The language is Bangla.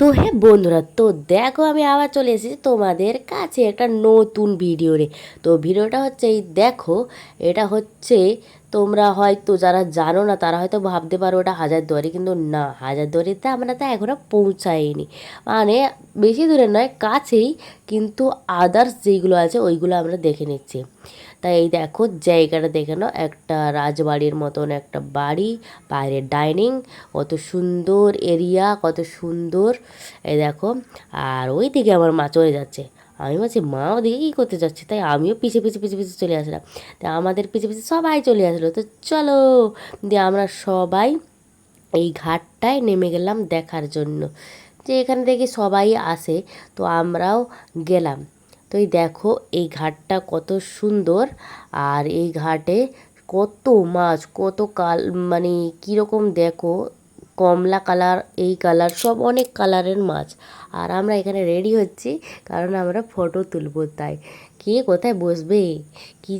তো হ্যাঁ বন্ধুরা, তো দেখো আমি আবার চলে এসেছি তোমাদের কাছে একটা নতুন ভিডিও রে। তো ভিডিওটা হচ্ছে এই দেখো, এটা হচ্ছে তোমরা হয়তো যারা জানো না তারা হয়তো ভাবতে পারো ওটা হাজারদুয়ারি, কিন্তু না, হাজারদুয়ারিতে আমরা তো এখনও পৌঁছাইনি। মানে বেশি দূরে নয়, কাছেই, কিন্তু আদার্স যেইগুলো আছে ওইগুলো আমরা দেখে নিচ্ছি। তাই এই দেখো জায়গাটা দেখে নাও, একটা রাজবাড়ির মতন একটা বাড়ি, বাইরে ডাইনিং, কত সুন্দর এরিয়া, কত সুন্দর। এই দেখো, আর ওই দিকে আমার মা চলে যাচ্ছে। আমি বলছি মা ওদিকে কী করতে যাচ্ছে, তাই আমিও পিছে পিছে পিছে পিছে চলে আসলাম। তাই আমাদের পিছে পিছে সবাই চলে আসলো, তো চলো দিয়ে আমরা সবাই এই ঘাটটায় নেমে গেলাম দেখার জন্য, যে এখানে দেখি সবাই আসে, তো আমরাও গেলাম। তো এই দেখো এই ঘাটটা কত সুন্দর, আর এই ঘাটে কত মাছ, কত মানে কীরকম দেখো, কমলা কালার, এই কালার, সব অনেক কালারের মাছ। আর আমরা এখানে রেডি হচ্ছি কারণ আমরা ফটো তুলবো, তাই কে কোথায় বসবে, কী যে